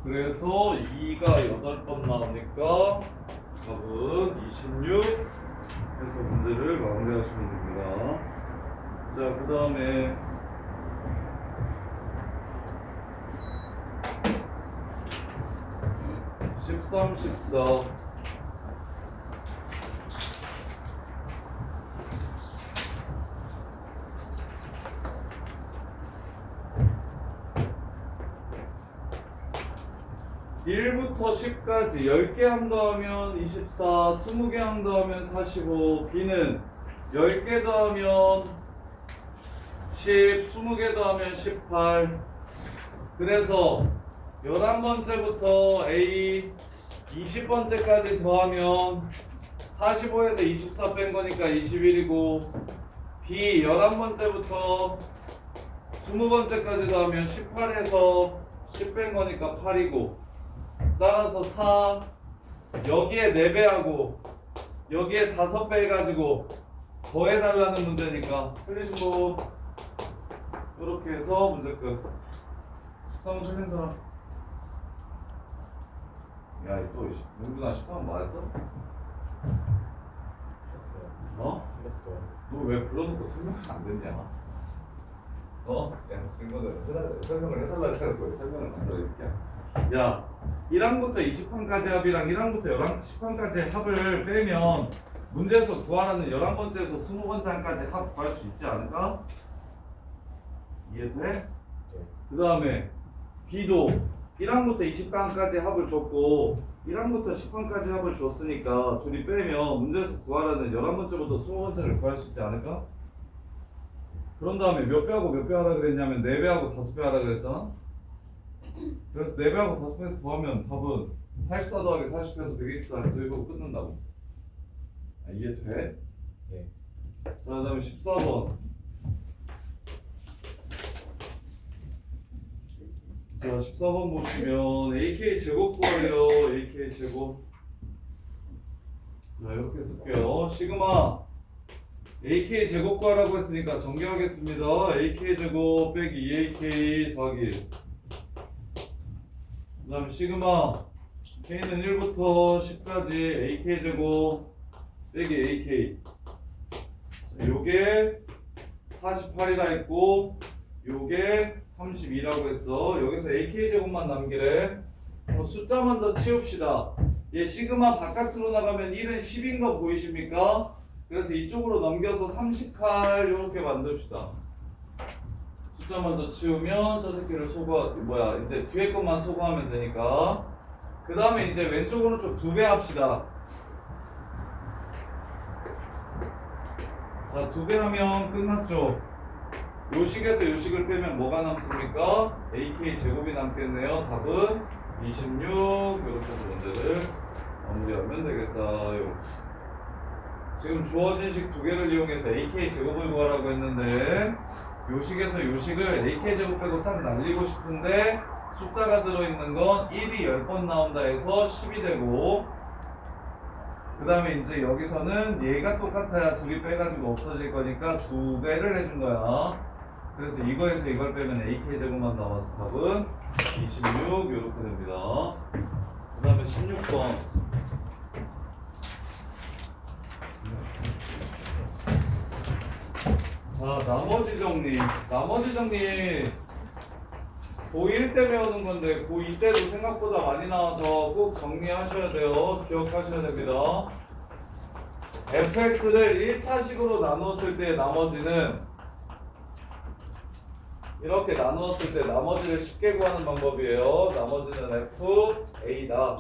그래서 2가 8번 나오니까 답은 26 해서 문제를 마무리하시면 됩니다. 자, 그 다음에 13, 14 1부터 10까지 10개 한 더하면 24, 20개 한 더하면 45, B는 10개 더하면 10, 20개 더하면 18. 그래서 11번째부터 A 20번째까지 더하면 45에서 24 뺀 거니까 21이고, B 11번째부터 20번째까지 더하면 18에서 10 뺀 거니까 8이고, 따라서 4 여기에 4배하고 여기에 5배 해가지고 더해달라는 문제니까 틀리신 분 이렇게 해서 문제 끝. 13번 틀린 사람. 야, 또 용준아 13번 맞았어? 어? 너 왜 불러놓고 설명이 안 됐냐? 야, 친구들 설명을 해달라고 해놓고 왜 설명을 만들어 이 새끼야. 야, 1항부터 20항까지 합이랑 1항부터 10항까지 합을 빼면 문제에서 구하라는 11번째에서 20번째 항까지 합 구할 수 있지 않을까? 이해돼? 네. 그 다음에 B도 1항부터 20항까지 합을 줬고 1항부터 10항까지 합을 줬으니까 둘이 빼면 문제에서 구하라는 11번째부터 20번째를 구할 수 있지 않을까? 그런 다음에 몇 배하고 몇 배 하라 그랬냐면 4배하고 5배 하라 그랬잖아? 그래서 4배하고 5배에서 더하면 답은 84 더하기 40에서 124에서 이거 끝난다고. 이해돼? 네. 자, 그 다음에 14번. 자, 14번 보시면 AK 제곱 구하래요. AK 제곱. 자, 이렇게 쓸게요. 시그마 AK 제곱 구하라고 했으니까 정리하겠습니다. AK 제곱 빼기 2AK 더하기 1. 그 다음에 시그마 K는 1부터 10까지 AK 제곱 빼기 AK. 요게 48이라 했고 요게 32라고 했어. 여기서 AK 제곱만 남기래. 숫자 먼저 치웁시다. 얘 시그마 바깥으로 나가면 1은 10인 거 보이십니까? 그래서 이쪽으로 넘겨서 30칼 요렇게 만듭시다. 숫자 먼저 치우면 저 새끼를 이제 뒤에 것만 소거하면 되니까. 그 다음에 이제 왼쪽 오른쪽 2배 합시다. 자, 2배 하면 끝났죠. 요식에서 요식을 빼면 뭐가 남습니까? AK 제곱이 남겠네요. 답은 26. 이렇게 해서 문제를 마무리하면 되겠다. 지금 주어진 식 2개를 이용해서 AK 제곱을 구하라고 했는데 요식에서 요식을 AK 제곱 빼고 싹 날리고 싶은데 숫자가 들어있는 건 1이 10번 나온다 해서 10이 되고, 그 다음에 이제 여기서는 얘가 똑같아야 둘이 빼가지고 없어질 거니까 2배를 해준 거야. 그래서 이거에서 이걸 빼면 AK 제곱만 나와서 답은 26 이렇게 됩니다. 그 다음에 16번. 자, 나머지 정리. 나머지 정리 고1 때 배우는 건데 고2 때도 생각보다 많이 나와서 꼭 정리하셔야 돼요. 기억하셔야 됩니다. fx를 1차식으로 나누었을 때 나머지는 이렇게 나누었을 때 나머지를 쉽게 구하는 방법이에요. 나머지는 fa다.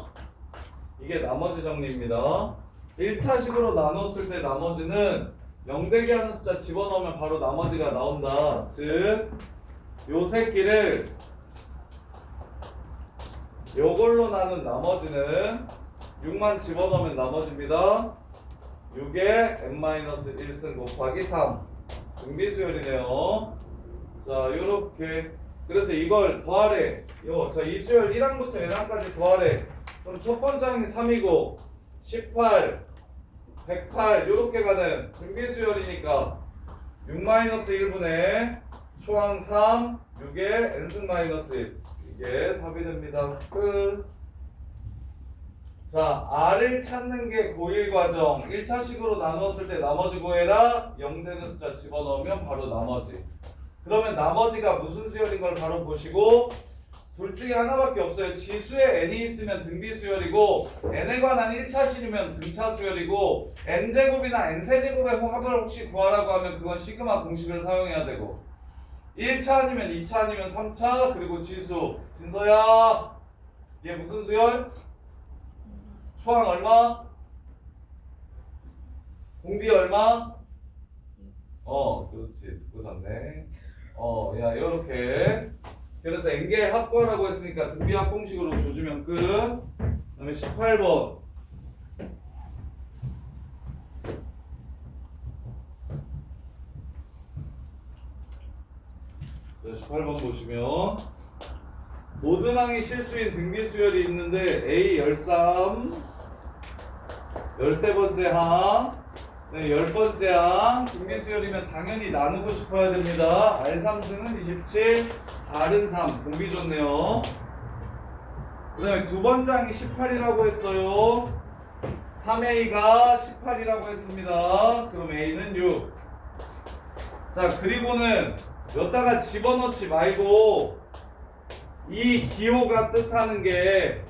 이게 나머지 정리입니다. 1차식으로 나누었을 때 나머지는 0대기 하는 숫자 집어넣으면 바로 나머지가 나온다. 즉, 요 새끼를 요걸로 나눈 나머지는 6만 집어넣으면 나머지입니다. 6에 n-1승 곱하기 3. 등비수열이네요. 자, 요렇게. 그래서 이걸 더하래. 자, 이 수열 1항부터 n항까지 더하래. 그럼 첫 번째 항이 3이고 18, 108 요렇게 가는 등비수열이니까 6-1분의 초항 3, 6에 n승 마이너스 1. 이게 답이 됩니다. 끝. 자, R을 찾는 게 고1 과정. 1차식으로 나누었을 때 나머지 구해라. 0 되는 숫자 집어넣으면 바로 나머지. 그러면 나머지가 무슨 수열인 걸 바로 보시고 둘 중에 하나밖에 없어요. 지수에 n이 있으면 등비 수열이고 n에 관한 1차식이면 등차 수열이고 n제곱이나 n세제곱의 합을 혹시 구하라고 하면 그건 시그마 공식을 사용해야 되고 1차 아니면 2차 아니면 3차 그리고 지수. 진서야 이게 무슨 수열? 초항 얼마? 공비 얼마? 그렇지. 듣고 잤네. 야, 요렇게. 그래서 n개의 합구하라고 했으니까 등비 합 공식으로 조주면 끝. 그 다음에 18번. 자, 18번 보시면 모든 항이 실수인 등비 수열이 있는데 A 13 13번째 항 네, 10번째 항 등비 수열이면 당연히 나누고 싶어야 됩니다. R3승은 27 R은 3 공비 좋네요. 그 다음에 두 번째 항이 18이라고 했어요. 3A가 18이라고 했습니다. 그럼 A는 6. 자, 그리고는 여기다가 집어넣지 말고 이 기호가 뜻하는 게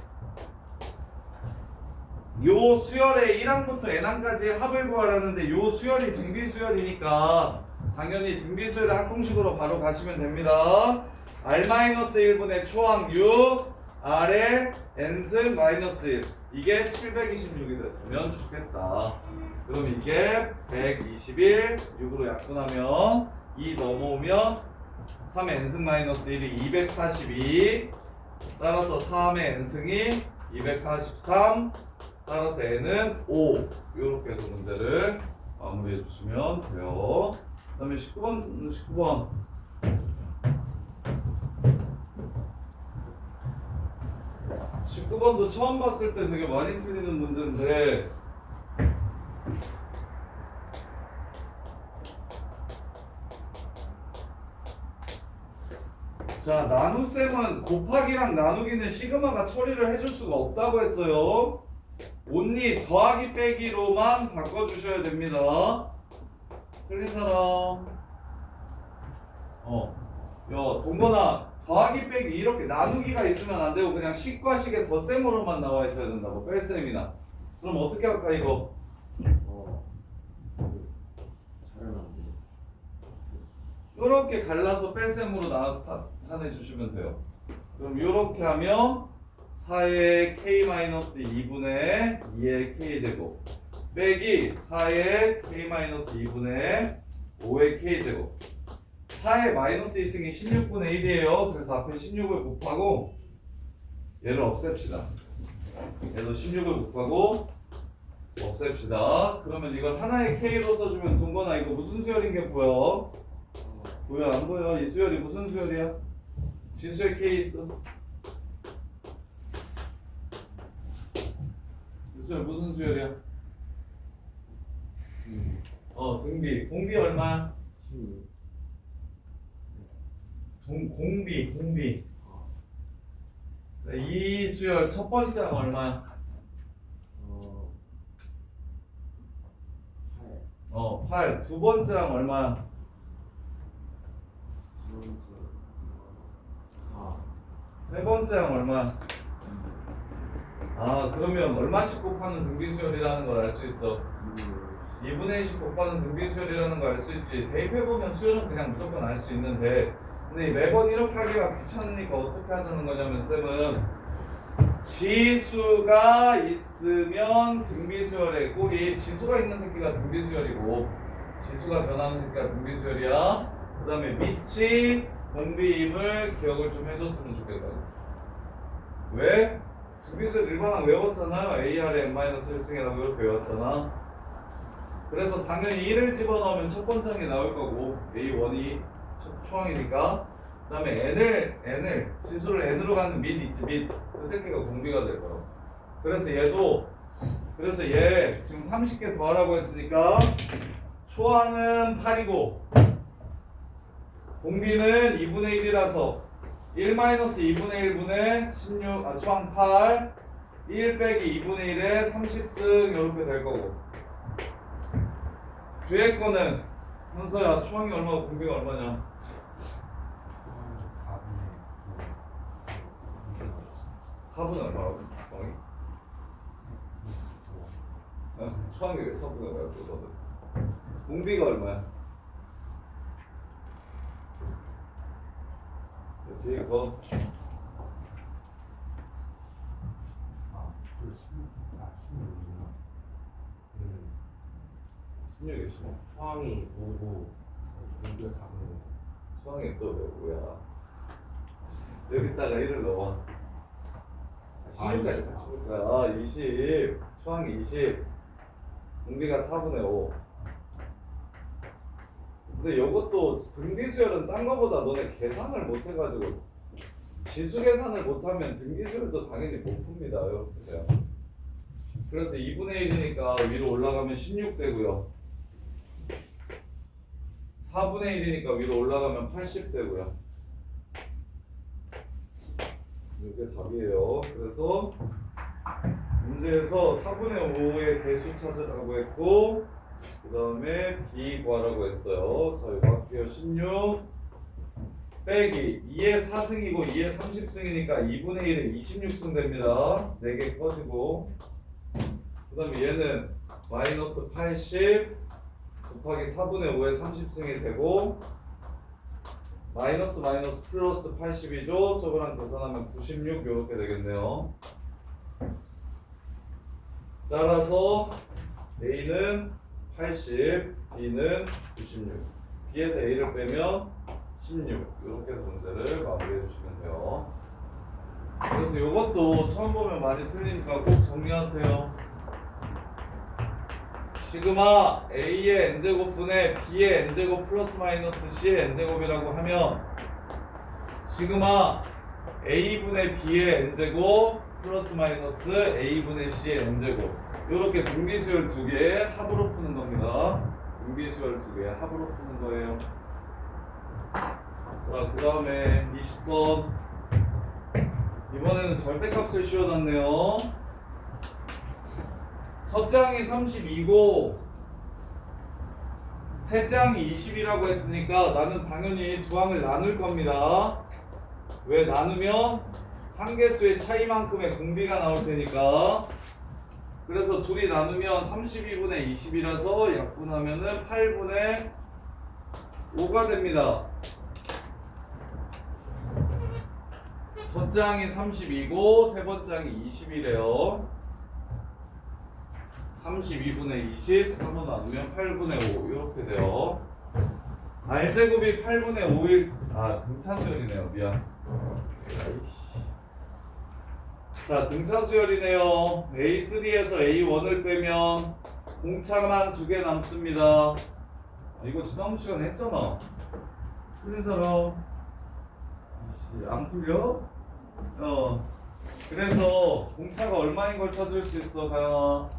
요 수열의 1항부터 n항까지 합을 구하라는데 요 수열이 등비 수열이니까 당연히 등비 수열의 합공식으로 바로 가시면 됩니다. R-1분의 초항 6 R에 n승 마이너스 1 이게 726이 됐으면 좋겠다. 그럼 이게 121 6으로 약분하면 2 넘어오면 3의 n승 마이너스 1이 242 따라서 3의 n승이 243 따라서 n은 5 이렇게 해서 문제를 마무리해 주시면 돼요. 그 다음에 19번 19번도 처음 봤을 때 되게 많이 틀리는 문제인데 자, 나눗셈은 곱하기랑 나누기는 시그마가 처리를 해줄 수가 없다고 했어요. 온리 더하기 빼기로만 바꿔주셔야 됩니다. 틀린 사람. 야, 동건아, 더하기 빼기 이렇게 나누기가 있으면 안 되고 그냥 식과 식의 덧셈으로만 나와 있어야 된다고. 뺄셈이나. 그럼 어떻게 할까 이거? 이렇게 갈라서 뺄셈으로 나타내 주시면 돼요. 그럼 이렇게 하면 4의 k-2분의 2의 k제곱 빼기 4의 k-2분의 5의 k제곱 4의 마이너스 2승이 16분의 1이에요. 그래서 앞에 16을 곱하고 얘를 없앱시다. 얘도 16을 곱하고 없앱시다. 그러면 이걸 하나의 k로 써주면 동건아 이거 무슨 수열인 게 보여? 보여 안 보여? 이 수열이 무슨 수열이야? 지수의 k 있어. 수열 무슨 수열이야? 등비. 공비 얼마야? 공비. 자, 이 수열 첫 번째 항 얼마야? 8. 두 번째 항 얼마야? 4. 세 번째 항 얼마야? 그러면 얼마씩 곱하는 등비수열이라는 걸 알 수 있어. 2분의 1씩 곱하는 등비수열이라는 걸 알 수 있지. 대입해보면 수열은 그냥 무조건 알 수 있는데 근데 매번 이렇게 하기가 귀찮으니까 어떻게 하자는 거냐면 쌤은 지수가 있으면 등비수열의 꼴이 지수가 있는 새끼가 등비수열이고 지수가 변하는 새끼가 등비수열이야. 그 다음에 밑이 공비임을 기억을 좀 해줬으면 좋겠다. 왜? 등비수열 일반항 외웠잖아요. AR의 n-1승이라고 이렇게 외웠잖아. 그래서 당연히 1을 집어넣으면 첫 번째 항이 나올 거고 A1이 초항이니까 그 다음에 n을 지수를 n으로 가는 밑 있지 밑 그 새끼가 공비가 될 거야. 그래서 얘 지금 30개 더하라고 했으니까 초항은 8이고 공비는 2분의 1이라서 1-2분의 1분의 16, 초항 8, 1 빼기 2분의 1에 30승 이렇게 될 거고. 뒤에 거는 현서야 초항이 얼마고 공비가 얼마냐? 초항 4분의 4분의 얼마라고? 초항이 왜 4분의 얼마야? 공비가 얼마야? 그렇지 이거 그 16이구나. 16이 초 초항이 5고 공비가 4분의 5. 초항이 또 뭐야? 여기다가 1을 넣어. 16까지 맞출까? 20 초항이 20 공비가 4분의 5. 근데 이것도 등비수열은 딴 거보다 너네 계산을 못 해가지고 지수 계산을 못하면 등기수열도 당연히 못 풉니다. 이렇게. 그래서 2분의 1이니까 위로 올라가면 16 되고요. 4분의 1이니까 위로 올라가면 80 되고요. 이게 답이에요. 그래서 문제에서 4분의 5의 개수 찾으라고 했고 그 다음에 B 구하라고 했어요. 자 이거 할게요. 16 빼기 2의 4승이고 2의 30승이니까 2분의 1에 26승 됩니다. 4개 꺼지고 그 다음에 얘는 마이너스 80 곱하기 4분의 5에 30승이 되고 마이너스 마이너스 플러스 80이죠. 저거랑 계산하면 96 이렇게 되겠네요. 따라서 A는 80, B는 96. B에서 A를 빼면 16. 이렇게 해서 문제를 마무리해 주시면 돼요. 그래서 이것도 처음 보면 많이 틀리니까 꼭 정리하세요. 시그마 A의 n제곱분의 B의 n제곱 플러스 마이너스 C의 n제곱이라고 하면 시그마 A분의 B의 n제곱 플러스 마이너스 A분의 C의 n제곱 이렇게 등비수열 두 개의 합으로 푸는 겁니다. 등비수열 두 개의 합으로 푸는 거예요. 자, 그 다음에 20번 이번에는 절대값을 씌워놨네요. 첫 장이 32고 세 장이 20이라고 했으니까 나는 당연히 두 항을 나눌 겁니다. 왜 나누면 한 개수의 차이만큼의 공비가 나올 테니까. 그래서 둘이 나누면 32분의 20이라서 약분하면은 8분의 5가 됩니다. 첫 장이 32고 세 번째 장이 20이래요. 32분의 20, 3번 나누면 8분의 5 이렇게 돼요. R제곱이 8분의 5일 등차수열이네요. 미안. 자, 등차수열이네요. A3에서 A1을 빼면 공차만 2개 남습니다. 이거 지난 시간에 했잖아. 틀린 사람 안 풀려? 그래서 공차가 얼마인 걸 찾을 수 있어, 가영아?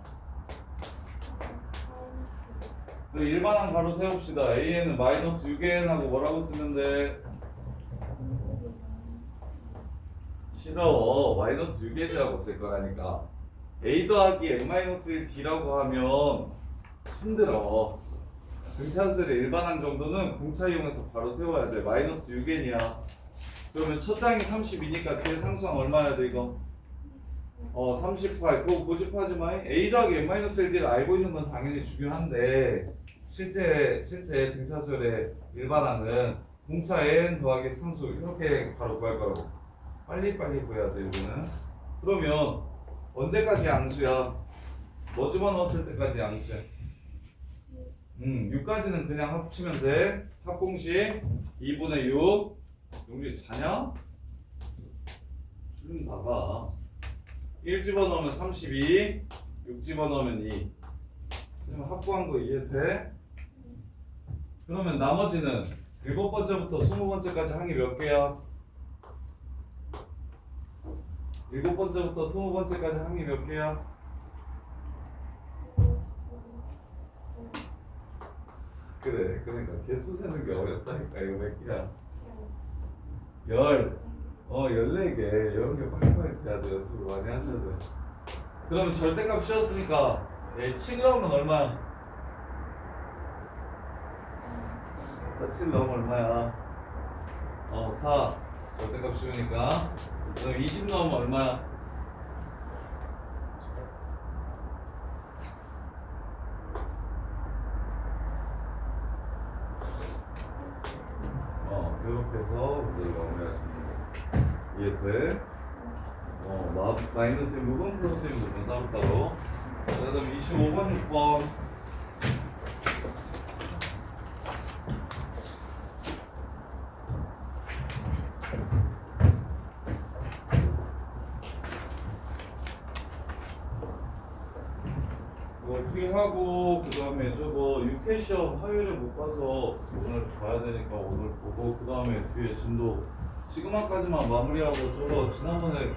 일반항 바로 세웁시다. A에는 마이너스 6n하고 뭐라고 쓰면 돼? 싫어. 마이너스 6n이라고 쓸 거라니까. A 더하기 n-1d라고 하면 힘들어. 등차수열의 일반항 정도는 공차 이용해서 바로 세워야 돼. 마이너스 6n이야. 그러면 첫 장이 32니까 뒤에 상수항 얼마야 돼 이거? 38. 그거 고집하지 마. A 더하기 n-1d를 알고 있는 건 당연히 중요한데 실제 등차수열의 일반항은 공차 n 더하기 상수 이렇게 바로 구할 거라고. 빨리빨리 구해야 돼 이거는. 그러면 언제까지 양수야? 뭐 집어넣었을 때까지 양수야? 6까지는 그냥 합치면 돼. 합공식 2분의 6. 용지 자냐? 좀 나가. 1 집어넣으면 32, 6 집어넣으면 2. 지금 합구한 거 이해돼? 그러면 나머지는 7번째부터 20번째까지 항이 몇 개야? 7번째부터 20번째까지 항이 몇 개야? 그래, 그러니까 개수 세는 게 어렵다니까. 이거 몇 개야? 10. 14개. 이런 게 빨리빨리 돼야 돼. 연습을 많이 하셔야 돼. 그러면 절대값 씌웠으니까 얘 7 넣으면 얼마야? 7 넣으면 얼마야? 4. 절대값 씌우니까. 그럼 20 넣으면 얼마야? 이렇게 해서 이제 마무리하시면 돼요. 이해돼? 마이너스인 부분, 플러스인 부분 따로따로. 자, 그 다음 25번, 6번. 어떻게 하고 그 다음에 저거 6회 시험 화요일에 못 봐서 오늘 봐야 되니까 오늘 보고 그 다음에 뒤에 진도 시그마까지만 마무리하고 저거 지난번에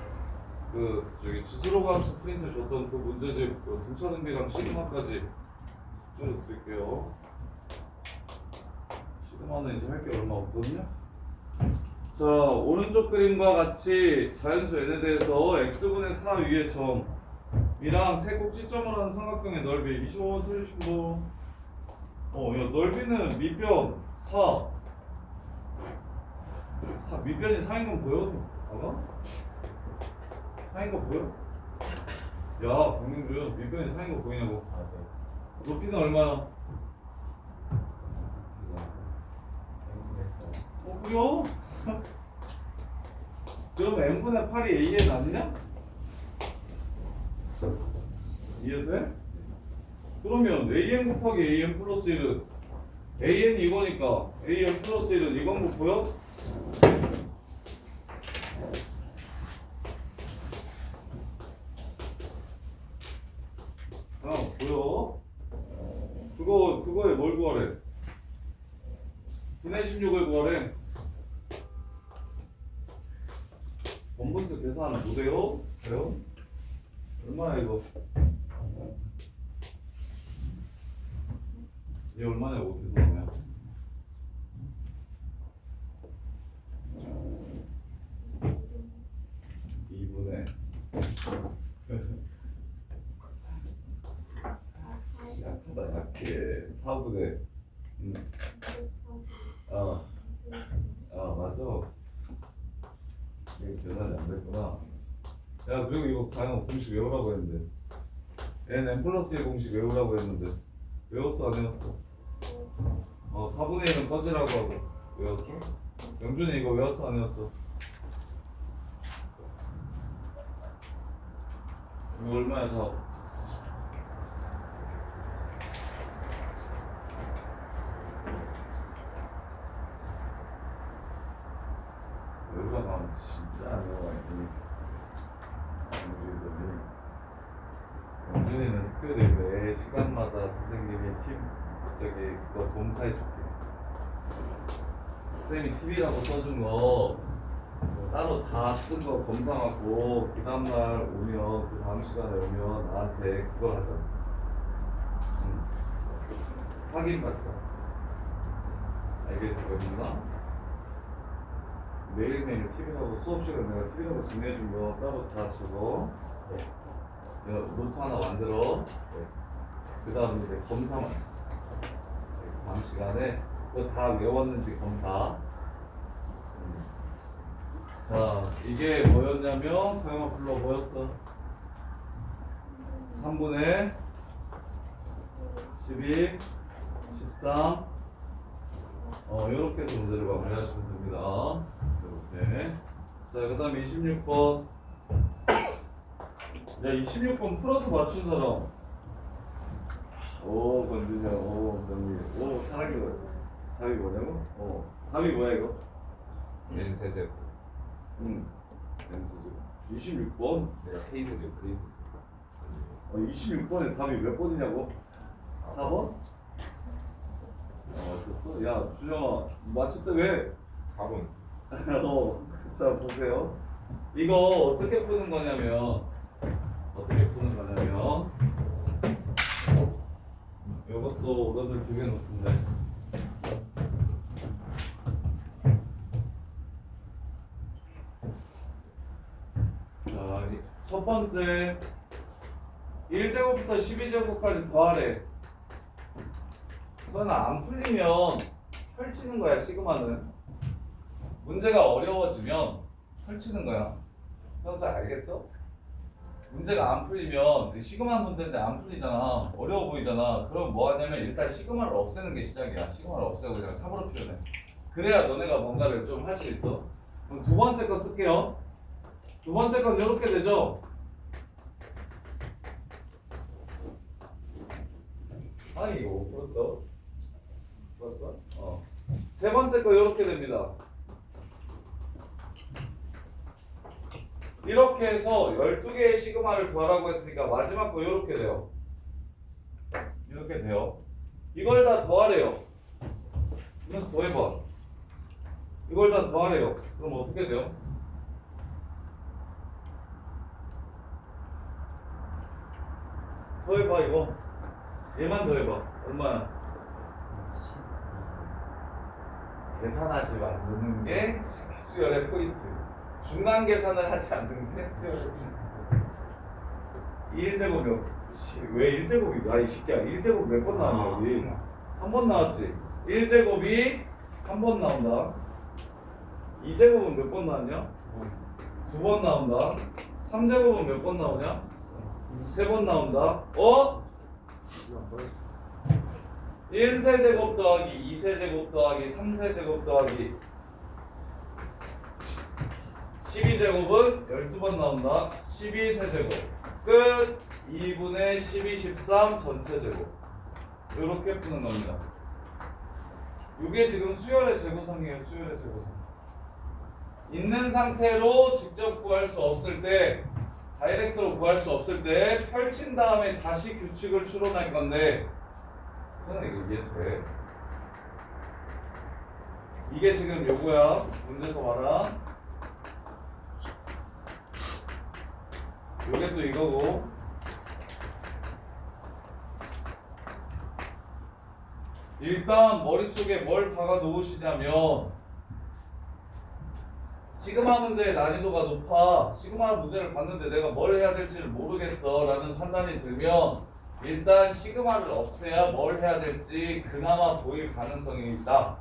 그 저기 지수로 함수 프린트 줬던 그 문제집 그 등차 등비랑 시그마까지 좀 드릴게요. 시그마는 이제 할 게 얼마 없거든요. 자, 오른쪽 그림과 같이 자연수 n에 대해서 x분의 4 위의 점 이랑 세 꼭지점을 하는 삼각형의 넓이 25번 틀리시고 야, 넓이는 밑변 4 밑변이 4인 건 보여? 아마? 4인 거 보여? 야, 박민주 밑변이 4인 거 보이냐고. 높이는 얼마야? 그래요? 그럼 n분의 8이 a에 아니냐? 이해돼? 그러면 an 곱하기 an 플러스 1은 an이 이거니까 an 플러스 1은 이건 거 보여? 보여? 그거에 뭘 구하래? 분의 16을 구하래. 원분수 계산 못해요? 그래요? 얼마야 이거? 얘 얼마냐고 계산하면 2분의 약하다 약해 4분의 맞아. 이게 계산이 안 됐구나. 야, 그리고 이거 당연 공식 외우라고 했는데 n 플러스 1 공식 외우라고 했는데 외웠어 안 외웠어? 4분의 1은 꺼지라고 하고 외웠어? 영준이 이거 외웠어 안 외웠어? 이거 얼마야 다? 외우라고 하면 진짜 안 외워가지고 영준이는 특별히 매 시간마다 선생님이 그거 검사해줄게. 쌤이 TV라고 써준 거 따로 다 쓴 거 검사하고 그 다음날 오면 그 다음 시간에 오면 나한테 그걸 하자. 확인 받자. 알겠어, 그러구나. 매일매일 TV라고 수업 시간 내가 TV라고 정리해준 거 따로 다 적어. 노트 하나 만들어. 그 다음 이제 검사만. 다음 시간에 그거 다 외웠는지 검사. 자, 이게 뭐였냐면 강화 불러 뭐였어? 3분의 12, 13. 이렇게 해서 문제를 마무리하시면 됩니다. 이렇게. 자, 그 다음에 26번. 야, 26번 풀어서 맞춘 사람. 오, 권준이 형. 오, 권준이. 오, 사랑이 뭐였어? 답이 뭐냐고? 답이 뭐야, 이거? N세제곱. N수죠. 26번? 내가 K세제곱, K세제곱. 26번에 답이 몇 번이냐고? 4번? 됐어? 야, 준영아, 맞췄다 왜? 4번. 자, 보세요. 이거 어떻게 푸는 거냐면, 이것도 오더들 2개 놓던데. 번째 1제곱부터 12제곱까지 더하래. 서연아 안 풀리면 펼치는 거야 시그마는. 문제가 어려워지면 펼치는 거야. 현수 알겠어? 문제가 안 풀리면 시그마 문제인데 안 풀리잖아. 어려워 보이잖아. 그럼 뭐 하냐면 일단 시그마를 없애는 게 시작이야. 시그마를 없애고 그냥 탑으로 표현해. 그래야 너네가 뭔가를 좀 할 수 있어. 그럼 두 번째 거 쓸게요. 두 번째 건 이렇게 되죠. 아니 이거 풀었어? 풀었어? 어. 세 번째 거 이렇게 됩니다. 이렇게 해서 12개의 시그마를 더하라고 했으니까 마지막 거 이렇게 돼요. 이렇게 돼요. 이걸 다 더하래요. 이건 더해봐. 이걸 다 더하래요. 그럼 어떻게 돼요? 더해봐 이거. 얘만 더해봐. 얼마야? 계산하지 않는 게 수열의 포인트. 중간 계산을 하지 않는 게 수열의 포인트. 1제곱 왜 1제곱이? 야 이 새끼야 1제곱 몇 번 나왔냐 여기? 한 번 나왔지? 1제곱이 한 번 나온다. 2제곱은 몇 번 나왔냐? 두 번 나온다. 3제곱은 몇 번 나오냐? 세 번 나온다. 어? 1세제곱 더하기 2세제곱 더하기 3세제곱 더하기 12제곱은 12번 나온다. 12세제곱 끝. 2분의 12, 13 전체 제곱. 이렇게 푸는 겁니다. 이게 지금 수열의 제곱상이에요. 수열의 제곱상. 있는 상태로 직접 구할 수 없을 때, 다이렉트로 구할 수 없을 때 펼친 다음에 다시 규칙을 추론할 건데, 저는 이거 이해돼? 이게 지금 요거야. 문제에서 봐라. 요게 또 이거고. 일단 머릿속에 뭘 박아 놓으시냐면 시그마 문제의 난이도가 높아. 시그마 문제를 봤는데 내가 뭘 해야 될지를 모르겠어 라는 판단이 들면 일단 시그마를 없애야 뭘 해야 될지 그나마 보일 가능성이 있다.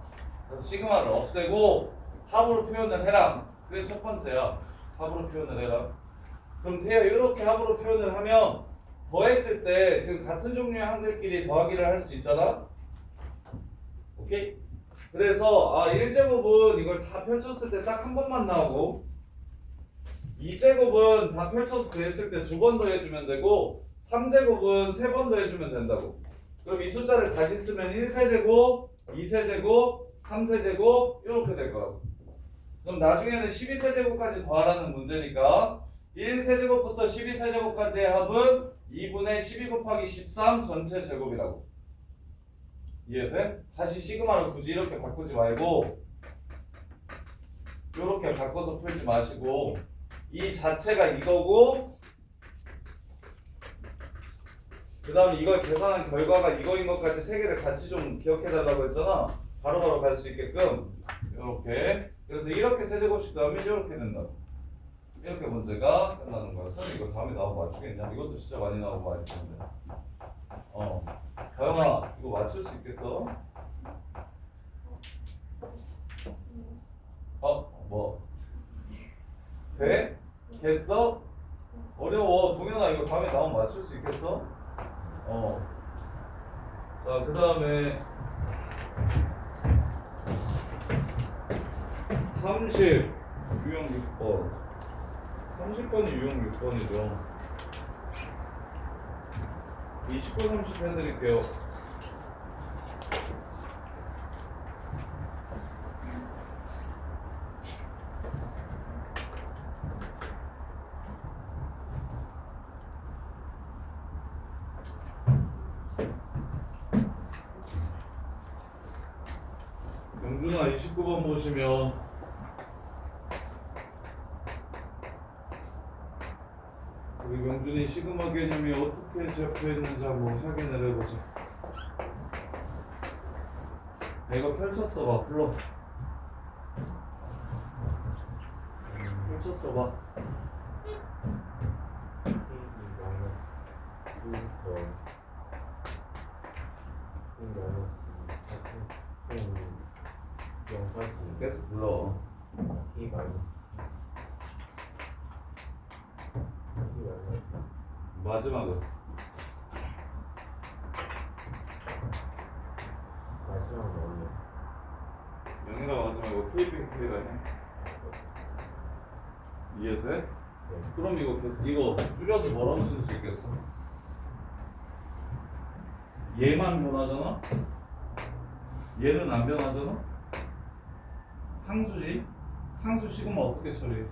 그래서 시그마를 없애고 합으로 표현을 해라. 그게 첫 번째야. 합으로 표현을 해라. 그럼 돼요. 이렇게 합으로 표현을 하면 더했을 때 지금 같은 종류의 항들끼리 더하기를 할 수 있잖아. 오케이? 그래서 1제곱은 이걸 다 펼쳤을 때 딱 한 번만 나오고 2제곱은 다 펼쳐서 더했을 때 두 번 더해주면 되고 3제곱은 세 번 더해주면 된다고. 그럼 이 숫자를 다시 쓰면 1세제곱, 2세제곱, 3세제곱 이렇게 될 거라고. 그럼 나중에는 12세제곱까지 더하라는 문제니까 1세제곱부터 12세제곱까지의 합은 2분의 12 곱하기 13 전체 제곱이라고. 이해돼? 다시 시그마를 굳이 이렇게 바꾸지 말고 이렇게 바꿔서 풀지 마시고 이 자체가 이거고 그 다음에 이걸 계산한 결과가 이거인 것까지 세 개를 같이 좀 기억해달라고 했잖아. 바로바로 갈 수 있게끔 이렇게. 그래서 이렇게 세제곱씩 더하면 이렇게 된다. 이렇게 문제가 끝나는 거야. 선생님 이거 다음에 나오면 맞추겠냐? 이것도 진짜 많이 나오고 많이 치는데. 다영아 이거 맞출 수 있겠어? 뭐? 돼? 겠어? 어려워. 동현아 이거 다음에 나오면 맞출 수 있겠어? 자, 그 다음에 30 유형 6번 30번이 유형 6번이죠 29, 30 해드릴게요. 영준아 29번 보시면 우리 명준이 시그마 개념이 어떻게 적혀있는지 한번 확인을 해보자. 이거 펼쳤어 봐. 불러. 펼쳤어 봐. 계속 불러. K 마이너스 K 마이너스 마지막은 마지막은 원래 0이라고 하지 말고 K 빼기 K가 해. 이해돼? 네. 그럼 이거 줄여서 뭐라고 쓸 수 있겠어? 얘만 변하잖아? 얘는 안 변하잖아? 상수지? 상수 시그마 어떻게 처리해?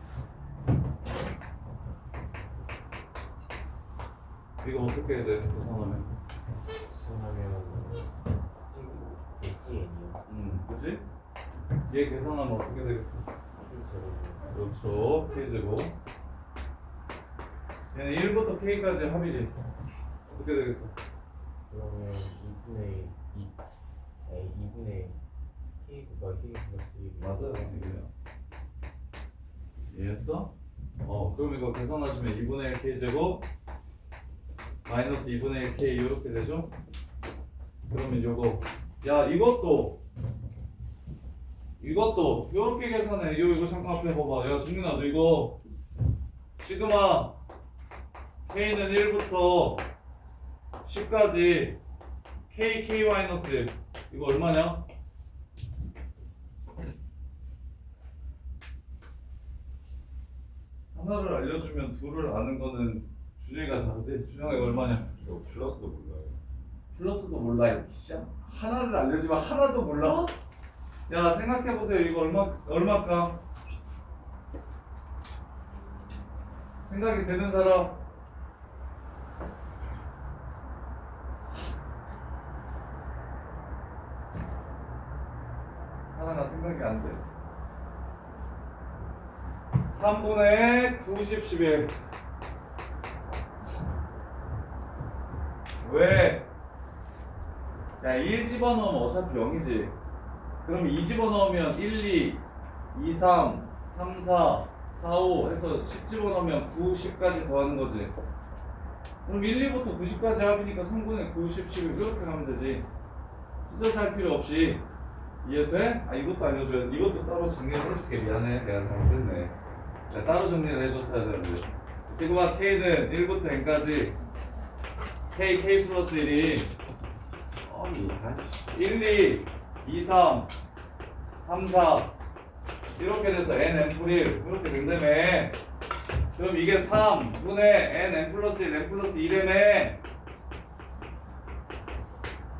이거 어떻게 해야 돼? 계산하면 계산하면 SN이요 그지? 얘 계산하면 어떻게 되겠어? K제곱 그렇죠. K제곱 얘는 1부터 K까지 합이지? 어떻게 되겠어? 그러면 2분의 2분의 K가 K 플러스 1이 맞아요. 이거요. 이해했어? 그럼 이거 계산하시면 2분의 1 K제곱 마이너스 2분의 1 K 이렇게 되죠? 그러면 요거 야 이것도 요렇게 계산해. 이거 잠깐 앞에 봐봐. 야 정민아 너 이거 시그마 K는 1부터 10까지 K 이거 얼마냐? 하나를 알려주면 둘을 아는 거는 준영이가 잘하지? 준영아 이거 얼마냐? 이거 플러스도 몰라요. 플러스도 몰라 이 씨야. 하나를 알려주면 하나도 몰라? 야 생각해보세요. 이거 얼마일까? 생각이 되는 사람? 사랑아 생각이 안 돼. 3분의 90, 11 왜? 야, 1 집어넣으면 어차피 0이지. 그럼 2 집어넣으면 1, 2, 2, 3, 3, 4, 4, 5 해서 10 집어넣으면 9, 10까지 더하는 거지. 그럼 1, 2부터 90까지 합이니까 3분의 9, 10, 11 이렇게 가면 되지. 찢어서 할 필요 없이. 이해돼? 이것도 알려줘야 돼. 이것도 따로 정리를 해줄게. 미안해. 내가 잘못했네. 따로 정리를 해줬어야 되는데. 시그마 K는 1부터 N까지 K 플러스 1이 1, 2, 2, 3, 3, 4 이렇게 돼서 N 플 1 이렇게 된다며. 그럼 이게 3분의 N 플러스 1, N 플러스 2라며.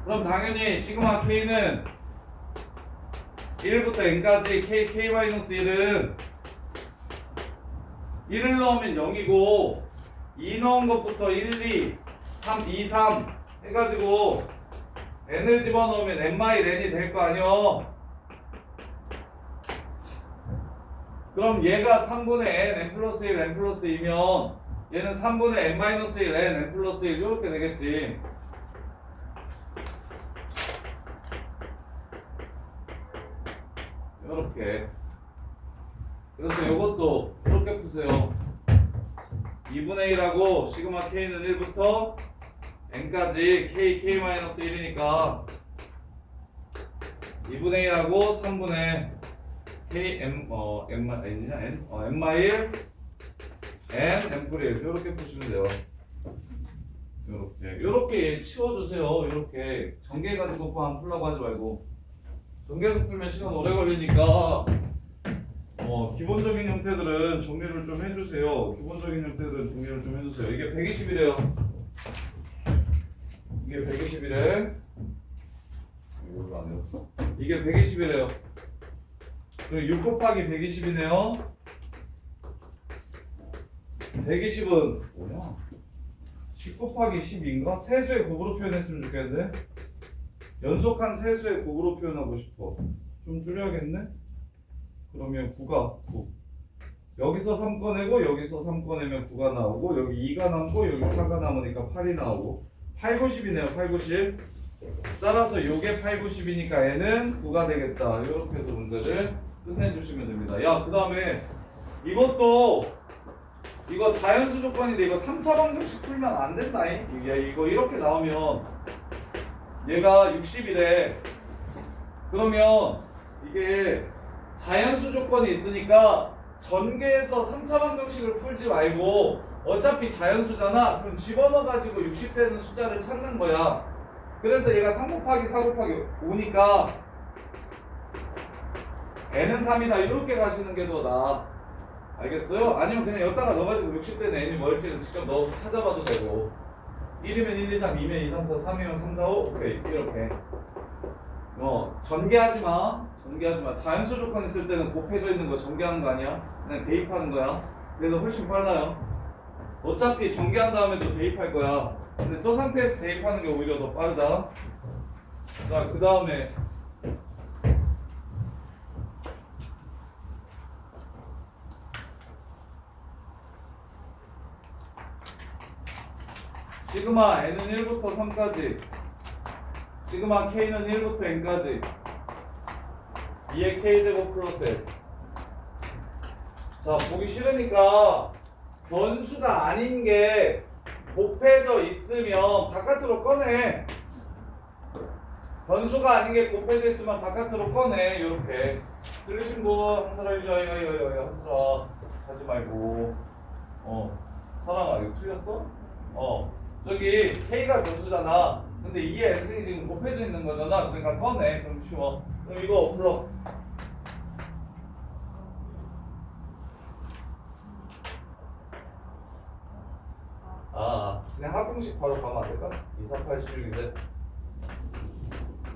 그럼 당연히 시그마 K는 1부터 N까지 K-1은 1을 넣으면 0이고 2 넣은 것부터 1, 2, 3, 2, 3 해가지고 N을 집어넣으면 N-N이 될 거 아니야. 그럼 얘가 3분의 N 플러스 1, N 플러스 2면 얘는 3분의 N-1, N 플러스 1 이렇게 되겠지. 이렇게. 그래서 이것도 이렇게 푸세요. 2분의 1하고 시그마 K는 1부터 N까지 K-1이니까 2분의 1하고 3분의 K, M, N이냐? N? N-1, N 플 1 이렇게 푸시면 돼요. 이렇게 치워주세요. 이렇게 전개 가지고 풀라고 하지 말고 전개해서 풀면 시간 오래 걸리니까 기본적인 형태들은 정리를 좀 해주세요. 기본적인 형태들은 정리를 좀 해주세요. 이게 120이래요. 이게 120이래. 이거 안 해봤어? 이게 120이래요. 그리고 6 곱하기 120이네요. 120은 뭐냐? 10 곱하기 10인가? 세수의 곱으로 표현했으면 좋겠는데? 연속한 세수의 곱으로 표현하고 싶어. 좀 줄여야겠네? 그러면 9가 9. 여기서 3 꺼내고 여기서 3 꺼내면 9가 나오고 여기 2가 남고 여기 4가 남으니까 8이 나오고 8, 90이네요. 8, 90. 따라서 요게 8, 90이니까 n은 9가 되겠다. 이렇게 해서 문제를 끝내주시면 됩니다. 야, 그 다음에 이것도 이거 자연수 조건인데 이거 3차 방정식 풀면 안 된다. 이거 이렇게 나오면 얘가 60이래. 그러면 이게 자연수 조건이 있으니까 전개해서 3차 방정식을 풀지 말고 어차피 자연수잖아. 그럼 집어넣어가지고 60되는 숫자를 찾는 거야. 그래서 얘가 3 곱하기 4 곱하기 5니까 n은 3이다 이렇게 가시는 게 더 나아. 알겠어요? 아니면 그냥 여기다가 넣어가지고 60되는 n이 뭘지를 직접 넣어서 찾아봐도 되고 1이면 1, 2, 3, 2면 2, 3, 4, 3이면 3, 4, 5 오케이 이렇게 전개하지 마. 전개하지 마. 자연수 조건 있을 때는 곱해져 있는 거 전개하는 거 아니야? 그냥 대입하는 거야. 그래서 훨씬 빨라요. 어차피 전개한 다음에도 대입할 거야. 근데 저 상태에서 대입하는 게 오히려 더 빠르다. 자, 그 다음에 시그마 n은 1부터 3까지 시그마 k는 1부터 n까지 2의 k제곱 플러스 f. 자, 보기 싫으니까 변수가 아닌 게 곱해져 있으면 바깥으로 꺼내. 변수가 아닌 게 곱해져 있으면 바깥으로 꺼내. 요렇게 들으신 분 한사람 한사람 하지 말고 사랑아 이거 틀렸어? 저기 k가 변수잖아. 근데 2의 n승이 지금 곱해져 있는 거잖아. 그러니까 꺼내. 그럼 쉬워. 그럼 이거 풀어. 그냥 합공식 바로 가면 안 될까? 2, 4, 8, 16인데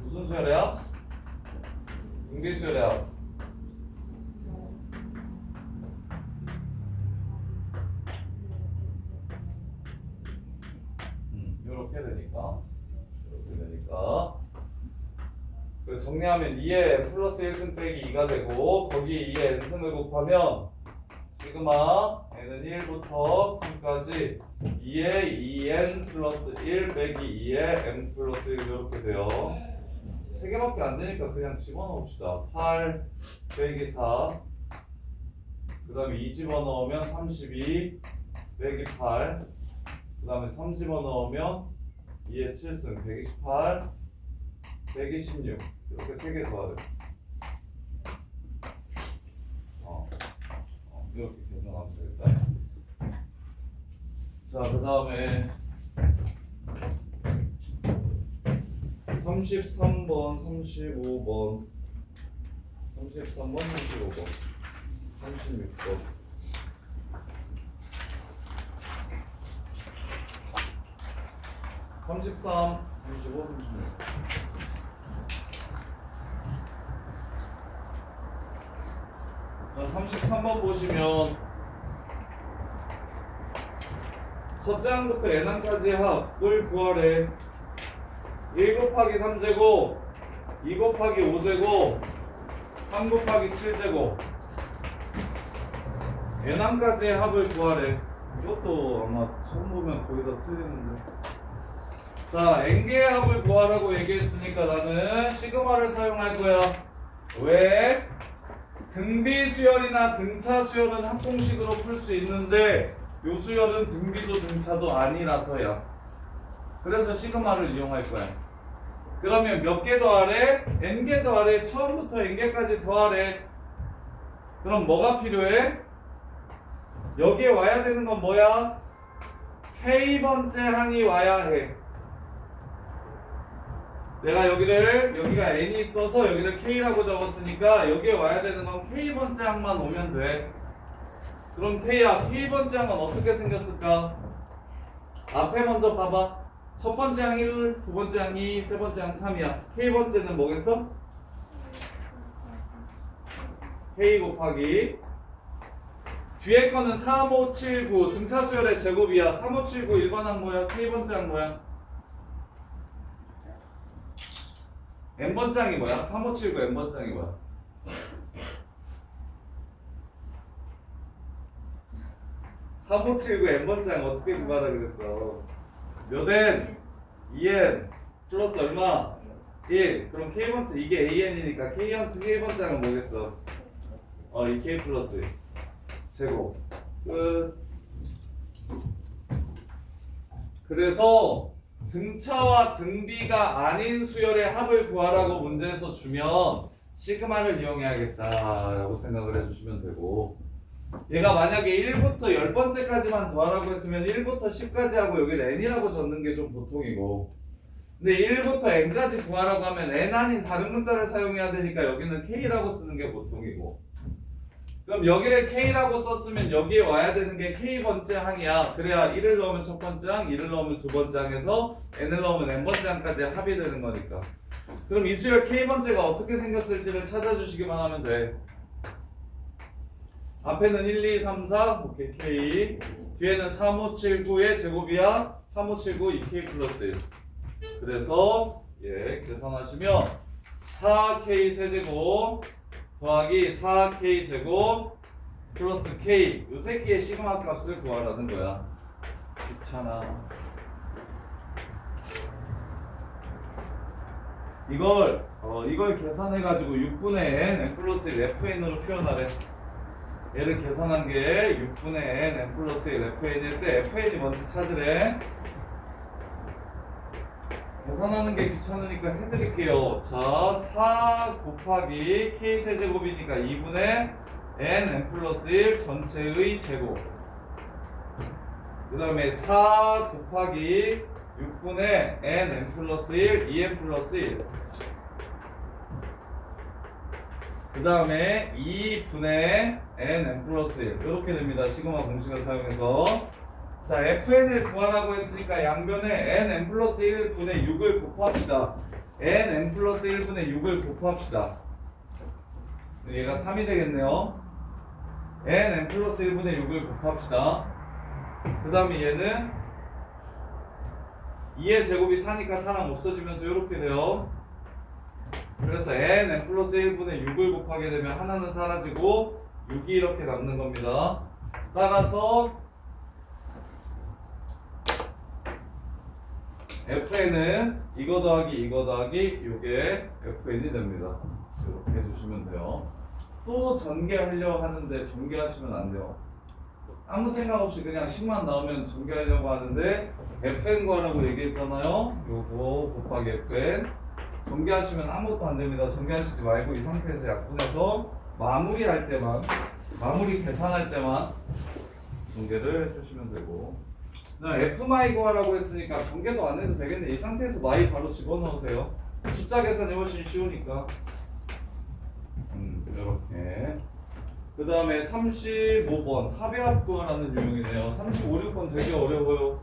무슨 수열이야? 인비 수열이야. 요렇게 되니까 그래서 정리하면 2의 플러스 1승 빼기 2가 되고 거기에 2의 n승을 곱하면 시그마 n은 1부터 3까지 2의 2n 플러스 1 빼기 2의 n 플러스 1 이렇게 돼요. 3개밖에 안 되니까 그냥 집어넣읍시다. 8 빼기 4 그 다음에 2 집어넣으면 32 빼기 8 그 다음에 3 집어넣으면 2의 7승 128 빼기 16 이렇게 3개 더하래. 이렇게 계산하면 되겠다. 자, 그 다음에 33번, 35번, 33번, 35번, 36번. (33, 35, 36) 자, 33번 보시면 첫째 항부터 n항까지의 합을 구하래. 1 곱하기 3제곱 2 곱하기 5제곱 3 곱하기 7제곱 n항까지의 합을 구하래. 이것도 아마 처음 보면 거의 다 틀리는데. 자, n개의 합을 구하라고 얘기했으니까 나는 시그마를 사용할 거야. 왜? 등비 수열이나 등차 수열은 합공식으로 풀 수 있는데 요 수열은 등비도 등차도 아니라서야. 그래서 시그마를 이용할 거야. 그러면 몇 개 더하래? n개 더하래. 처음부터 n개까지 더하래. 그럼 뭐가 필요해? 여기에 와야 되는 건 뭐야? k번째 항이 와야 해. 내가 여기가 n이 있어서 여기를 k라고 적었으니까 여기에 와야 되는 건 k번째 항만 오면 돼. 그럼 태희야, k번째 항은 어떻게 생겼을까? 앞에 먼저 봐봐. 첫 번째 항 1, 두 번째 항 2, 세 번째 항 3이야. k번째는 뭐겠어? k 곱하기 뒤에 거는 3, 5, 7, 9 등차 수열의 제곱이야. 3, 5, 7, 9 1번 항 뭐야? k번째 항 뭐야? n번장이 뭐야? 3, 5, 7, 9 n번장이 뭐야? 3, 5, 7, 9 n번장 어떻게 구하라 그랬어? 몇 n? 2n 플러스 얼마? 1. 그럼 k번째 이게 an이니까 k번장은 뭐겠어? 이 k 플러스 제곱 끝. 그래서 등차와 등비가 아닌 수열의 합을 구하라고 문제에서 주면 시그마를 이용해야겠다라고 생각을 해주시면 되고, 얘가 만약에 1부터 10번째까지만 더하라고 했으면 1부터 10까지 하고 여기를 n이라고 적는 게 좀 보통이고, 근데 1부터 n까지 구하라고 하면 n 아닌 다른 문자를 사용해야 되니까 여기는 k라고 쓰는 게 보통이고, 그럼 여기를 k라고 썼으면 여기에 와야 되는 게 k번째 항이야. 그래야 1을 넣으면 첫 번째 항, 2를 넣으면 두 번째 항에서 n을 넣으면 n번째 항까지 합이 되는 거니까. 그럼 이 수열 k번째가 어떻게 생겼을지를 찾아주시기만 하면 돼. 앞에는 1, 2, 3, 4, 오케이, k. 뒤에는 3, 5, 7, 9의 제곱이야. 3, 5, 7, 9, 2k 플러스 1. 그래서 계산하시면 4k 세제곱 더하기 4k 제곱 플러스 k, 요 새끼의 시그마 값을 구하라는 거야. 귀찮아. 이걸 계산해가지고 6분의 n 플러스 1 fn으로 표현하래. 얘를 계산한 게 6분의 n 플러스 1 fn일 때 fn이 뭔지 찾으래. 계산하는 게 귀찮으니까 해드릴게요. 자, 4 곱하기 k 세제곱이니까 2분의 n 플러스 1 전체의 제곱. 그 다음에 4 곱하기 6분의 n 플러스 1 2n 플러스 1. 그 다음에 2분의 n 플러스 1. 이렇게 됩니다. 시그마 공식을 사용해서. 자, fn을 구하라고 했으니까 양변에 n 플러스 1분의 6을 곱합시다. n 플러스 1분의 6을 곱합시다. 얘가 3이 되겠네요. n 플러스 1분의 6을 곱합시다. 그 다음에 얘는 2의 제곱이 4니까 4랑 없어지면서 이렇게 돼요. 그래서 n 플러스 1분의 6을 곱하게 되면 하나는 사라지고 6이 이렇게 남는 겁니다. 따라서 fn은 이거 더하기 이거 더하기 요게 fn이 됩니다. 이렇게 해주시면 돼요. 또 전개하려고 하는데 전개하시면 안 돼요. 아무 생각 없이 그냥 10만 나오면 전개하려고 하는데 fn 구하라고 얘기했잖아요. 요거 곱하기 fn. 전개하시면 아무것도 안 됩니다. 전개하시지 말고 이 상태에서 약분해서 마무리할 때만, 마무리 계산할 때만 전개를 해주시면 되고. f마이 구하라고 했으니까 전개도 안 해도 되겠네. 이 상태에서 마이 바로 집어넣으세요. 숫자 계산이 훨씬 쉬우니까. 이렇게. 그 다음에 35번 합의합 구하라는 유형이네요. 35, 6번 되게 어려워요.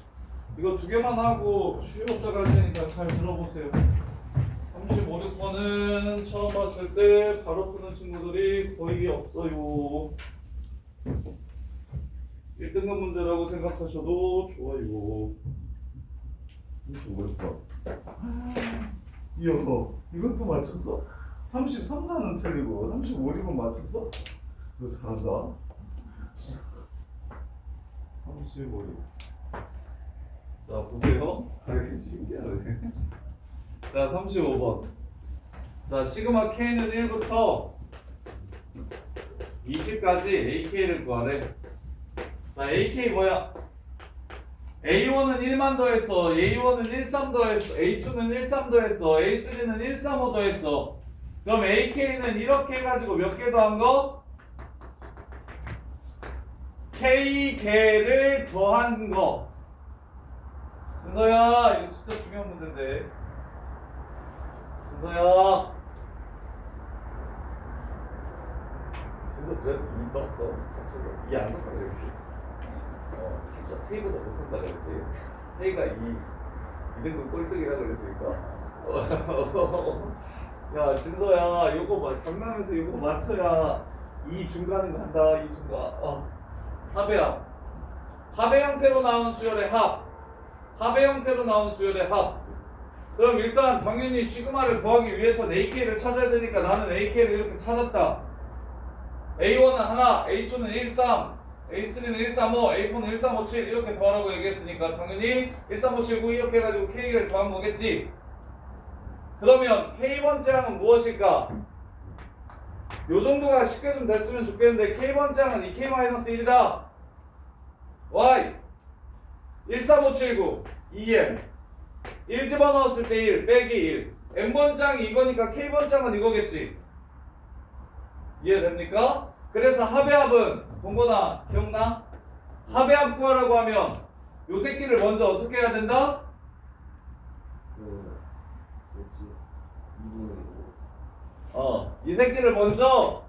이거 두 개만 하고 수요자 갈 테니까 잘 들어보세요. 35, 6번은 처음 봤을 때 바로 푸는 친구들이 거의 없어요. 1등급 문제라고 생각하셔도 좋아요. 35, 6번. 이야, 이것도 맞췄어? 33, 4는 틀리고 35, 6번 맞췄어? 너 잘한다. 35, 6. 자, 보세요. 신기하네. 자, 35번. 자, 시그마 K는 1부터 20까지 AK를 구하래. 자, AK 뭐야? A1은 1만 더했어. A1은 13 더했어. A2는 13 더했어. A3는 135 더했어. 그럼 AK는 이렇게 해가지고 몇 개 더한 거? K개를 더한 거. 진서야, 이거 진짜 중요한 문제인데. 진서야. 진서 그래서 2 떴어. 합쳐서 2 안 떴다 그랬지. 살짝 테이보다 못한다 그랬지. 테이가 2등급 꼴등이라 그랬으니까. 야, 진서야, 요거 장난하면서 요거 맞춰야 2 중간은 간다. 2 중간. 합의합. 합의 형태로 나온 수열의 합. 합의 형태로 나온 수열의 합. 그럼 일단 당연히 시그마를 구하기 위해서는 AK를 찾아야 되니까 나는 AK를 이렇게 찾았다. A1은 하나, A2는 13, A3는 135, A4는 1357 이렇게 더하라고 얘기했으니까 당연히 13579 이렇게 해가지고 K를 더한 거겠지. 그러면 K번째 항은 무엇일까? 요 정도가 쉽게 좀 됐으면 좋겠는데 K번째 항은 2K-1이다. Y 13579 2M 1 집어넣었을 때 1 빼기 1 M번째 항이 이거니까 K번째 항은 이거겠지. 이해됩니까? 그래서 합의 합은 동건아 기억나? 합의 합 구하라고 하면 요 새끼를 먼저 어떻게 해야 된다? 뭐지? 2분의 이 새끼를 먼저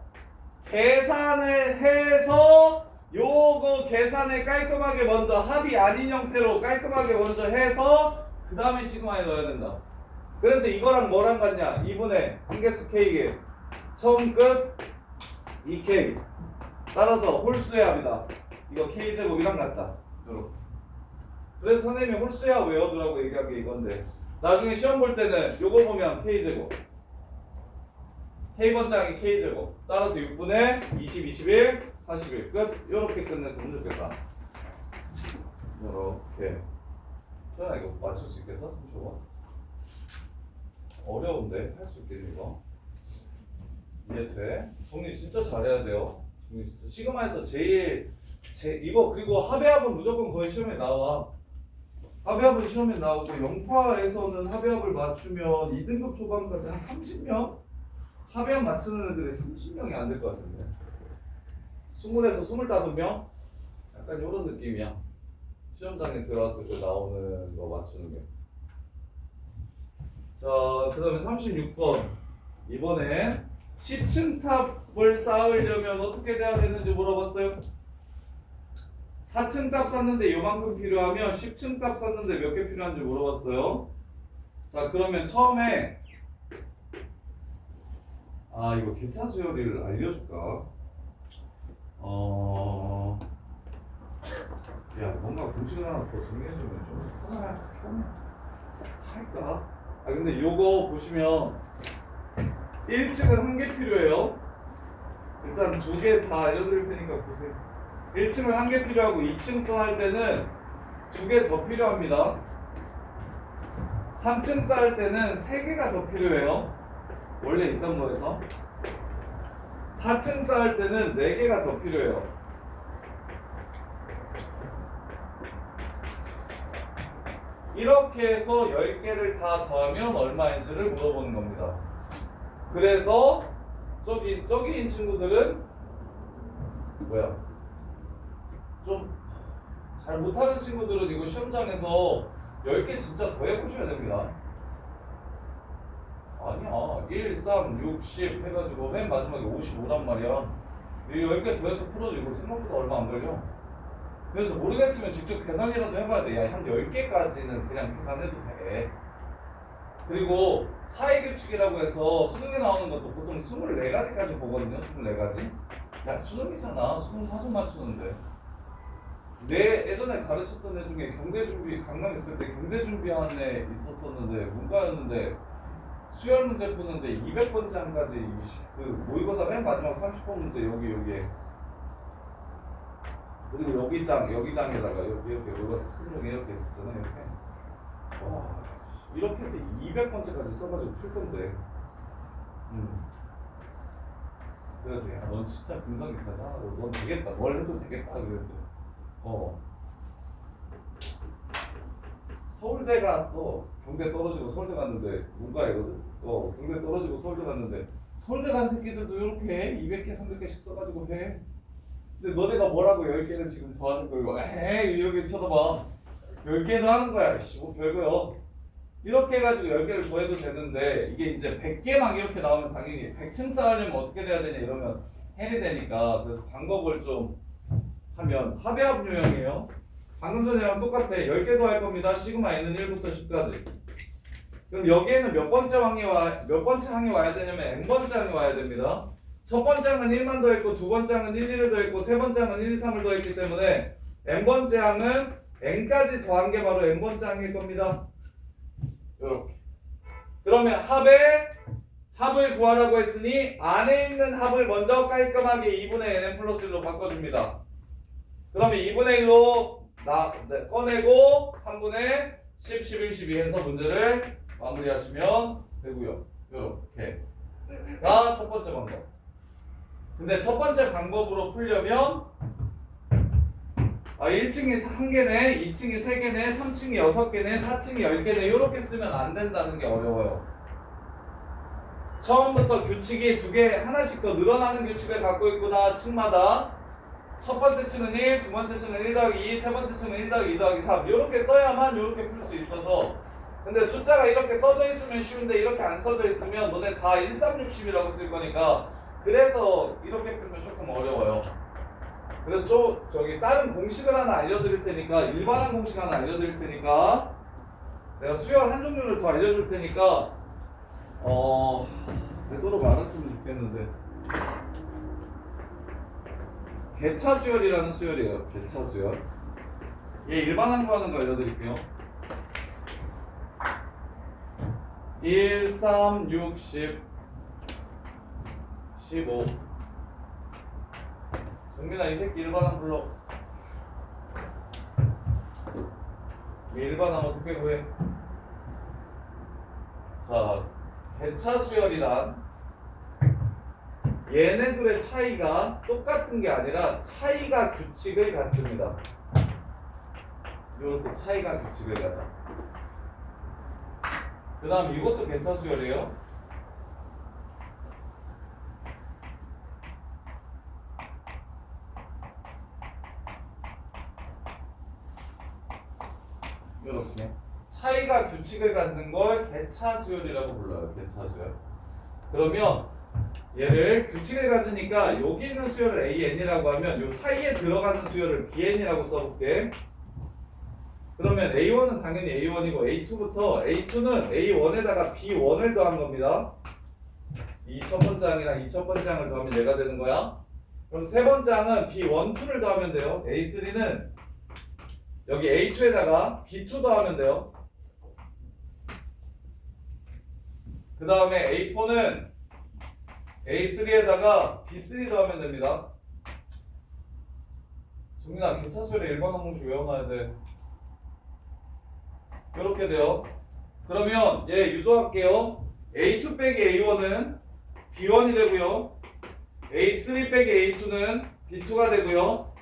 계산을 해서 요거 계산을 깔끔하게 먼저 합이 아닌 형태로 깔끔하게 먼저 해서 그 다음에 시그마에 넣어야 된다. 그래서 이거랑 뭐랑 같냐? 2분의 한개수 K에 처음 끝 2K 따라서 홀수의 합이다. 이거 K제곱이랑 같다. 요렇게. 그래서 선생님이 홀수의 합 외워두라고 얘기한 게 이건데 나중에 시험 볼 때는 요거 보면 K제곱 K번장이 K제곱 따라서 6분의 20, 21, 41 끝. 요렇게 끝내서 문제 겠다. 요렇게. 소연아 이거 맞출 수 있겠어? 줘봐. 어려운데 할 수 있겠니 이거? 이해돼? 정리 진짜 잘해야 돼요. 정리 진짜. 시그마에서 이거 그리고 합의합은 무조건 거의 시험에 나와. 합의합은 시험에 나오고 영파에서는 합의합을 맞추면 2등급 초반까지 한 30명? 합의합 맞추는 애들이 30명이 안 될 것 같은데 20에서 25명? 약간 이런 느낌이야. 시험장에 들어왔을 때 나오는 거 맞추는 게. 자, 그 다음에 36번. 이번엔 10층 탑을 쌓으려면 어떻게 돼야 되는지 물어봤어요. 4층 탑 쌓는데 요만큼 필요하면 10층 탑 쌓는데 몇 개 필요한지 물어봤어요. 자, 그러면 처음에 이거 개차 수열이를 알려줄까? 야, 뭔가 공식을 하나 더 정리해주면 좀 편할까? 근데 요거 보시면 1층은 한 개 필요해요. 일단 2개 다 알려드릴 테니까 보세요. 1층은 한 개 필요하고 2층 쌓을 때는 2개 더 필요합니다. 3층 쌓을 때는 3개가 더 필요해요. 원래 있던 거에서 4층 쌓을 때는 4개가 더 필요해요. 이렇게 해서 10개를 다 더하면 얼마인지를 물어보는 겁니다. 그래서 저기인 친구들은 뭐야? 좀 잘 못하는 친구들은 이거 시험장에서 10개 진짜 더 해보셔야 됩니다. 아니야. 1, 3, 6, 10 해가지고 맨 마지막에 55란 말이야. 이 10개 더해서 풀어도 이거 생각보다 얼마 안 걸려. 그래서 모르겠으면 직접 계산이라도 해봐야 돼. 야, 한 10개까지는 그냥 계산해도 돼. 그리고 사회규칙이라고 해서 수능에 나오는 것도 보통 24가지까지 보거든요. 24가지. 야, 수능이잖아. 수능 사전 맞추는데. 내 예전에 가르쳤던 애 중에 경대준비 강남 있을 때 경대준비하는 애 있었었는데 문과였는데 수열 문제 푸는데 200번째까지 그 모의고사 맨 마지막 30번 문제 여기에 그리고 여기 장에다가 이렇게 모의고사 큰 종이 이렇게 있었잖아. 이렇게 와 이렇게 해서 200번째까지 써가지고 풀 건데 그래서 야 넌 진짜 근성이 대단하고 넌 되겠다 뭘 해도 되겠다 그랬는데 서울대 갔어. 경대 떨어지고 서울대 갔는데 문과이거든. 경대 떨어지고 서울대 갔는데 서울대 간 새끼들도 이렇게 해. 200개, 300개씩 써가지고 해. 근데 너네가 뭐라고 10개를 지금 더 하는 거야. 에이 이렇게 쳐다봐. 10개도 하는 거야. 뭐 별거요. 이렇게 해가지고 10개를 더 해도 되는데 이게 이제 100개 막 이렇게 나오면 당연히 100층 쌓으려면 어떻게 돼야 되냐 이러면 헬이 되니까 그래서 방법을 좀 하면 합의합 유형이에요. 방금 전이랑 똑같아. 10개도 할 겁니다. 시그마 n은 1부터 10까지. 그럼 여기에는 몇 번째 항이 와야 되냐면 n번째 항이 와야 됩니다. 첫 번째 항은 1만 더했고 두 번째 항은 1, 2를 더했고 세 번째 항은 1, 2, 3을 더했기 때문에 n번째 항은 n까지 더한 게 바로 n번째 항일 겁니다. 이렇게. 그러면 합을 구하라고 했으니 안에 있는 합을 먼저 깔끔하게 2분의 nn 플러스 1로 바꿔줍니다. 그러면 2분의 1로 꺼내고 3분의 10, 11, 12 해서 문제를 마무리하시면 되고요. 이렇게가 첫 번째 방법. 근데 첫 번째 방법으로 풀려면 1층이 1개네, 2층이 3개네, 3층이 6개네, 4층이 10개네 이렇게 쓰면 안 된다는 게 어려워요. 처음부터 규칙이 두 개 하나씩 더 늘어나는 규칙을 갖고 있구나. 층마다 첫 번째 층은 1, 두 번째 층은 1 더하기 2, 세 번째 층은 1 더하기 2 더하기 3 이렇게 써야만 이렇게 풀 수 있어서. 근데 숫자가 이렇게 써져 있으면 쉬운데 이렇게 안 써져 있으면 너네 다 1, 3, 60이라고 쓸 거니까 그래서 이렇게 풀면 조금 어려워요. 그래서 저기 다른 공식을 하나 알려드릴 테니까 일반한 공식 하나 알려드릴 테니까 내가 수열 한 종류를 더 알려줄 테니까 되도록 알았으면 좋겠는데 개차 수열이라는 수열이에요. 개차 수열. 얘 일반한 거 하는 거 알려드릴게요. 1, 3, 6, 10, 15. 정민아 이 새끼 일반항 불러. 이 일반항 어떻게 구해? 자, 개차 수열이란 얘네들의 차이가 똑같은 게 아니라 차이가 규칙을 갖습니다. 이렇게 차이가 규칙을 가자. 그 다음 이것도 개차 수열이에요. 이렇게 차이가 규칙을 갖는 걸 개차 수열이라고 불러요. 개차 수열. 그러면 얘를 규칙을 가지니까 여기 있는 수열을 AN이라고 하면 요 사이에 들어가는 수열을 BN이라고 써볼게. 그러면 A1은 당연히 A1이고 A2부터 A2는 A1에다가 B1을 더한 겁니다. 이 첫 번째 항이랑 이 첫 번째 항을 더하면 얘가 되는 거야. 그럼 세 번째 항은 B1, 2를 더하면 돼요. A3는 여기 A2에다가 B2 더하면 돼요. 그 다음에 A4는 A3에다가 B3 더하면 됩니다. 정민아 개차 수열의 일반 항공식 외워놔야 돼. 이렇게 돼요. 그러면 얘 유도할게요. A2 빼기 A1은 B1이 되고요. A3 빼기 A2는 B2가 되고요.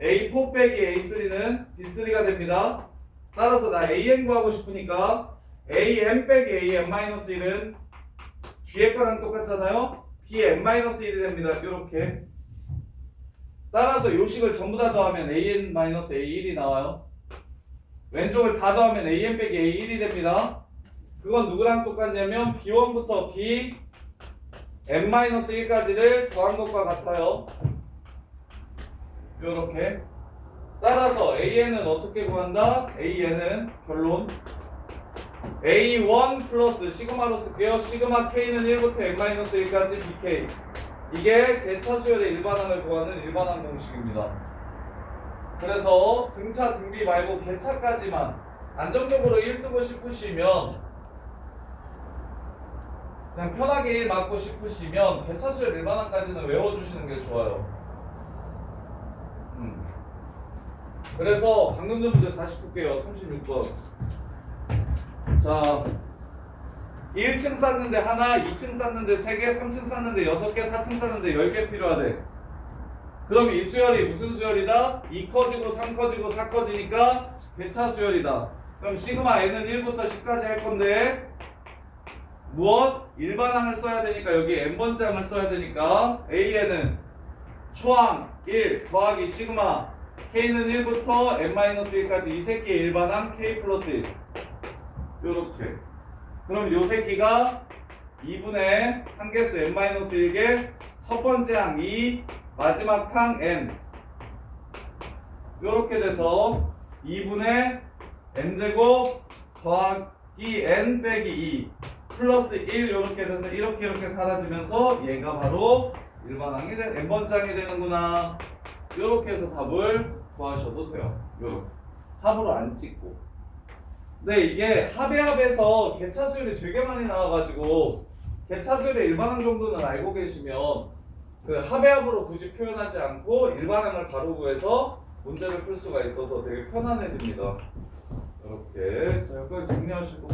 A4 빼기 A3는 B3가 됩니다. 따라서 나 AN 구하고 싶으니까 AN 빼기 AN-1은 뒤에 거랑 똑같잖아요. BN-1이 됩니다. 이렇게. 따라서 요식을 전부 다 더하면 AN-A1이 나와요. 왼쪽을 다 더하면 AN 빼기 A1이 됩니다. 그건 누구랑 똑같냐면 B1부터 BN-1까지를 더한 것과 같아요. 요렇게. 따라서 AN은 어떻게 구한다? AN은 결론 A1 플러스 시그마로 쓸게요. 시그마 K는 1부터 N-1까지 BK. 이게 개차 수열의 일반항을 구하는 일반항 공식입니다. 그래서 등차 등비 말고 개차까지만 안정적으로 1 뜨고 싶으시면 그냥 편하게 1 맞고 싶으시면 개차 수열 일반항까지는 외워주시는 게 좋아요. 그래서 방금 전 문제 다시 풀게요. 36번. 자, 1층 쌌는데 하나, 2층 쌌는데 3개, 3층 쌌는데 6개, 4층 쌌는데 10개 필요하대. 그럼 이 수열이 무슨 수열이다? 2 커지고 3 커지고 4 커지니까 개차 수열이다. 그럼 시그마 n은 1부터 10까지 할 건데 무엇? 일반항을 써야 되니까 여기 n번째 항을 써야 되니까 AN은 초항 1 더하기 시그마 K는 1부터 n-1까지 이 새끼의 일반항 K 플러스 1 요렇게. 그럼 요 새끼가 2분의 한개수 n-1개 첫 번째 항 2 마지막 항 n 요렇게 돼서 2분의 n제곱 더하기 n 빼기 2 플러스 1 요렇게 돼서 이렇게 사라지면서 얘가 바로 일반항이 n번째 항이 되는구나. 요렇게 해서 답을 구하셔도 돼요. 요렇게 합으로 안 찍고. 근데 이게 합에서 개차 수열이 되게 많이 나와가지고 개차 수열의 일반항 정도는 알고 계시면 그 합으로 굳이 표현하지 않고 일반항을 바로 구해서 문제를 풀 수가 있어서 되게 편안해집니다. 이렇게 자 여기까지 정리하시고